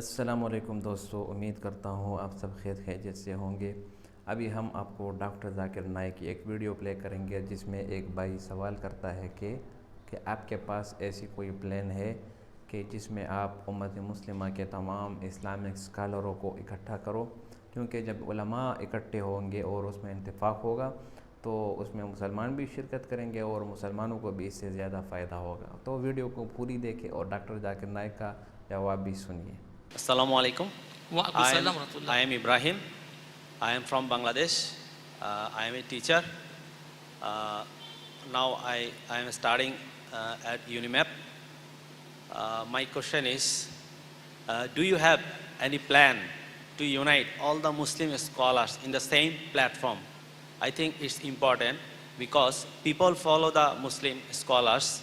السلام علیکم دوستو، امید کرتا ہوں آپ سب خیر خیریت سے ہوں گے۔ ابھی ہم آپ کو ڈاکٹر ذاکر نائک کی ایک ویڈیو پلے کریں گے جس میں ایک بھائی سوال کرتا ہے کہ آپ کے پاس ایسی کوئی پلان ہے کہ جس میں آپ امت مسلمہ کے تمام اسلامک اسکالروں کو اکٹھا کرو، کیونکہ جب علماء اکٹھے ہوں گے اور اس میں اتفاق ہوگا تو اس میں مسلمان بھی شرکت کریں گے اور مسلمانوں کو بھی اس سے زیادہ فائدہ ہوگا۔ تو ویڈیو کو پوری دیکھیں اور ڈاکٹر ذاکر نائک کا جواب بھی سنیے۔ Assalamu alaikum. وعلیکم I am, السلام ورحمۃ اللہ۔ I am Ibrahim. I am from Bangladesh. I am a teacher. Now I am studying at UNIMEP. My question is, do you have any plan to unite all the Muslim scholars in the same platform? I think it's important because people follow the Muslim scholars.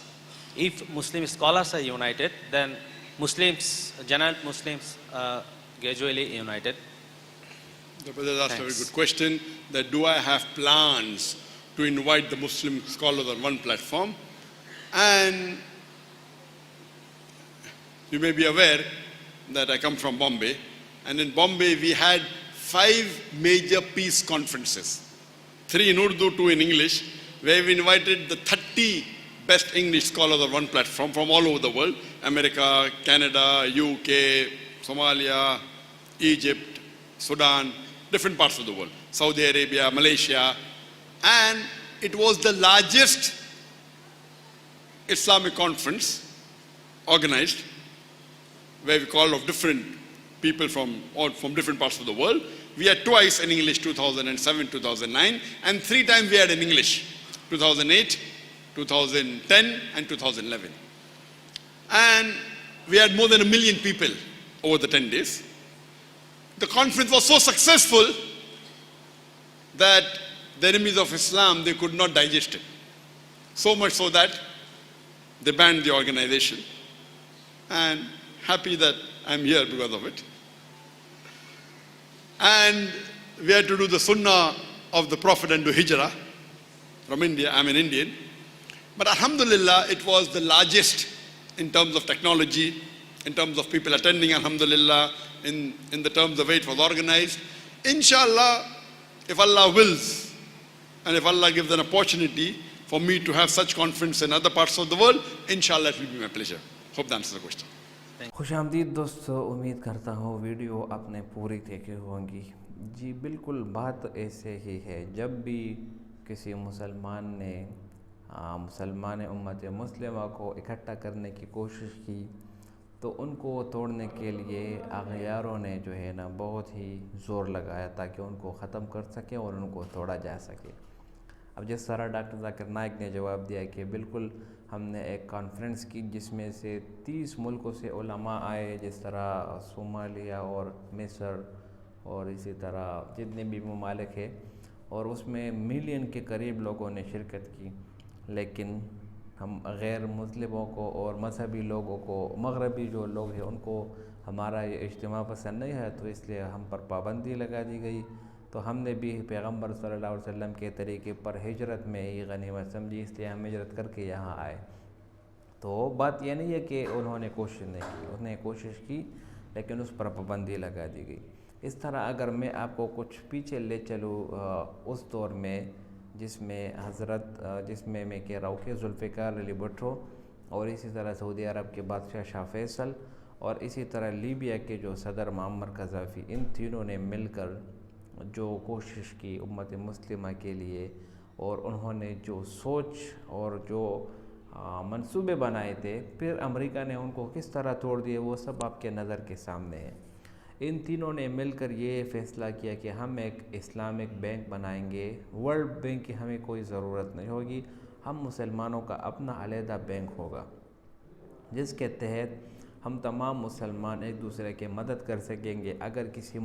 If Muslim scholars are united, then Muslims, general Muslims, gradually united. The brother asked a very Thanks. good question, that do I have plans to invite the Muslim scholars on one platform? And you may be aware that I come from Bombay, and in Bombay we had 5 major peace conferences, 3 in Urdu, 2 in English, where we invited the 30 best English scholars on one platform from all over the world: America, Canada, UK, Somalia, Egypt, Sudan, different parts of the world, Saudi Arabia, Malaysia. And it was the largest Islamic conference organized, where we called of different people from different parts of the world. We had twice in English, 2007, 2009, and 3 times we had in English, 2008, 2010, and 2011. And we had more than 1 million people over the 10 days. The conference was so successful that the enemies of Islam, they could not digest it. So much so that they banned the organization. And happy that I'm here because of it. And we had to do the sunnah of the Prophet and do hijrah from India. I'm an Indian. But alhamdulillah, it was the largest in terms of technology, in terms of people attending, alhamdulillah, in the terms of way it was organized. Inshallah, if Allah wills, and if Allah gives an opportunity for me to have such conference in other parts of the world, inshallah it will be my pleasure. Hope that answers the question. خوش آمدید دوستو، امید کرتا ہوں video آپ نے پوری دیکھی ہوں گی۔ جی بالکل بات ایسے ہی ہے، جب بھی کسی مسلمان نے مسلمان امت مسلمہ کو اکٹھا کرنے کی کوشش کی تو ان کو توڑنے کے لیے اغیاروں نے جو ہے نا بہت ہی زور لگایا تاکہ ان کو ختم کر سکیں اور ان کو توڑا جا سکے۔ اب جس طرح ڈاکٹر ذاکر نائک نے جواب دیا کہ بالکل ہم نے ایک کانفرنس کی جس میں سے 30 ملکوں سے علماء آئے، جس طرح صومالیہ اور مصر اور اسی طرح جتنے بھی ممالک ہیں، اور اس میں ملین کے قریب لوگوں نے شرکت کی، لیکن ہم غیر مسلموں کو اور مذہبی لوگوں کو، مغربی جو لوگ ہیں ان کو ہمارا یہ اجتماع پسند نہیں ہے، تو اس لیے ہم پر پابندی لگا دی گئی۔ تو ہم نے بھی پیغمبر صلی اللہ علیہ وسلم کے طریقے پر ہجرت میں ہی غنیمت سمجھی، اس لیے ہم ہجرت کر کے یہاں آئے۔ تو بات یہ نہیں ہے کہ انہوں نے کوشش نہیں کی، انہوں نے کوشش کی لیکن اس پر پابندی لگا دی گئی۔ اس طرح اگر میں آپ کو کچھ پیچھے لے چلوں اس دور میں جس میں میں کہہ رہا ہوں کہ ذوالفقار علی بھٹو اور اسی طرح سعودی عرب کے بادشاہ شاہ فیصل اور اسی طرح لیبیا کے جو صدر معمر قذافی، ان تینوں نے مل کر جو کوشش کی امت مسلمہ کے لیے، اور انہوں نے جو سوچ اور جو منصوبے بنائے تھے، پھر امریکہ نے ان کو کس طرح توڑ دیے، وہ سب آپ کے نظر کے سامنے ہے۔ ان تینوں نے مل کر یہ فیصلہ کیا کہ ہم ایک اسلامک بینک بنائیں گے، ورلڈ بینک کی ہمیں کوئی ضرورت نہیں ہوگی، ہم مسلمانوں کا اپنا علیحدہ بینک ہوگا جس کے تحت ہم تمام مسلمان ایک دوسرے کے مدد کر سکیں گے۔ اگر کسی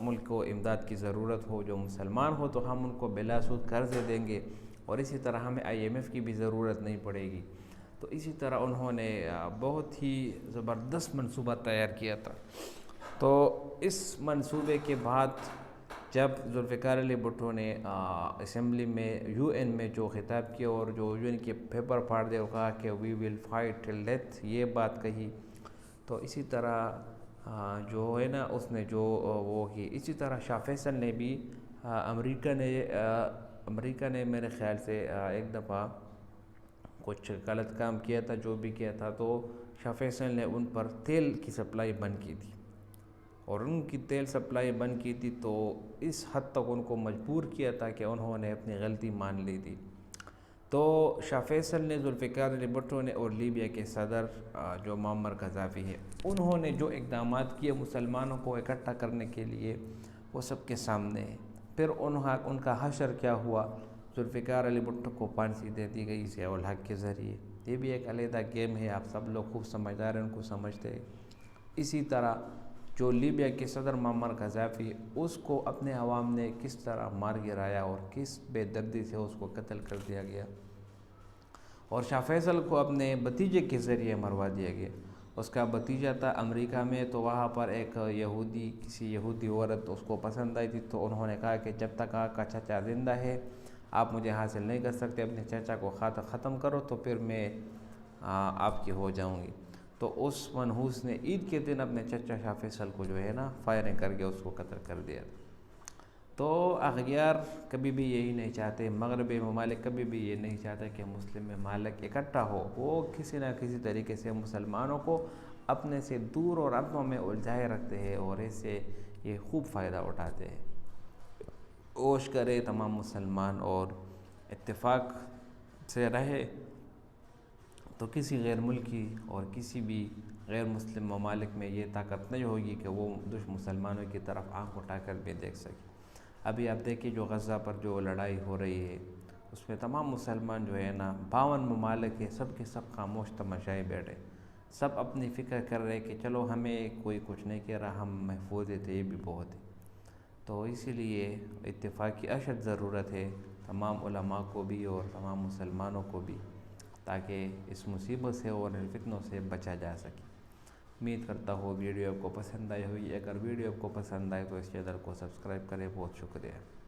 ملک کو امداد کی ضرورت ہو جو مسلمان ہو تو ہم ان کو بلا سود قرض دیں گے، اور اسی طرح ہمیں IMF کی بھی ضرورت نہیں پڑے گی۔ تو اسی طرح انہوں نے بہت ہی زبردست منصوبہ تیار کیا تھا۔ تو اس منصوبے کے بعد جب ذوالفقار علی بھٹو نے اسمبلی میں UN میں جو خطاب کیا اور جو UN کے پیپر پھاڑ دے، کہا کہ وی ول فائٹ ٹل ڈیتھ، یہ بات کہی، تو اسی طرح جو ہے نا اس نے جو وہ کی، اسی طرح شاہ فیصل نے بھی امریکہ نے میرے خیال سے ایک دفعہ کچھ غلط کام کیا تھا، جو بھی کیا تھا، تو شاہ فیصل نے ان پر تیل کی سپلائی بند کی تھی، اور ان کی تیل سپلائی بند کی تھی تو اس حد تک ان کو مجبور کیا تھا کہ انہوں نے اپنی غلطی مان لی تھی۔ تو شاہ فیصل نے، ذوالفقار علی بھٹو نے اور لیبیا کے صدر جو معمر قذافی ہے، انہوں نے جو اقدامات کیے مسلمانوں کو اکٹھا کرنے کے لیے، وہ سب کے سامنے ہے۔ پھر ان کا حشر کیا ہوا، ذوالفقار علی بھٹو کو پھانسی دے دی گئی ضیاء الحق کے ذریعے۔ یہ بھی ایک علیحدہ گیم ہے، آپ سب لوگ خوب سمجھدار ہیں، ان کو سمجھتے ہیں۔ اسی طرح جو لیبیا کے صدر معمر قذافی، اس کو اپنے عوام نے کس طرح مار گرایا اور کس بے دردی سے اس کو قتل کر دیا گیا، اور شاہ فیصل کو اپنے بھتیجے کے ذریعے مروا دیا گیا۔ اس کا بھتیجا تھا امریکہ میں، تو وہاں پر ایک کسی یہودی عورت اس کو پسند آئی تھی، تو انہوں نے کہا کہ جب تک آپ کا چچا زندہ ہے آپ مجھے حاصل نہیں کر سکتے، اپنے چچا کو ختم کرو تو پھر میں آپ کی ہو جاؤں گی۔ تو اس منحوس نے عید کے دن اپنے چچا شاہ فیصل کو جو ہے نا فائرنگ کر کے اس کو قتل کر دیا۔ تو اغیار کبھی بھی یہی نہیں چاہتے، مغربی ممالک کبھی بھی یہ نہیں چاہتے کہ مسلم ممالک اکٹھا ہو، وہ کسی نہ کسی طریقے سے مسلمانوں کو اپنے سے دور اور اپنوں میں الجھائے رکھتے ہیں، اور اسے یہ خوب فائدہ اٹھاتے ہیں۔ کوشش کرے تمام مسلمان اور اتفاق سے رہے، تو کسی غیر ملکی اور کسی بھی غیر مسلم ممالک میں یہ طاقت نہیں ہوگی کہ وہ مسلمانوں کی طرف آنکھ اٹھا کر بھی دیکھ سکے۔ ابھی آپ دیکھیے جو غزہ پر جو لڑائی ہو رہی ہے، اس میں تمام مسلمان جو ہے نا 52 ممالک ہے، سب کے سب خاموش تماشائے بیٹھے، سب اپنی فکر کر رہے کہ چلو ہمیں کوئی کچھ نہیں کہہ رہا، ہم محفوظ تھے، یہ بھی بہت ہے۔ تو اسی لیے اتفاق کی اشد ضرورت ہے تمام علماء کو بھی اور تمام مسلمانوں کو بھی، تاکہ اس مصیبت سے اور ان فتنوں سے بچا جا سکے۔ امید کرتا ہوں ویڈیو آپ کو پسند آئی ہوئی، اگر ویڈیو آپ کو پسند آئے تو اس چینل کو سبسکرائب کریں۔ بہت شکریہ۔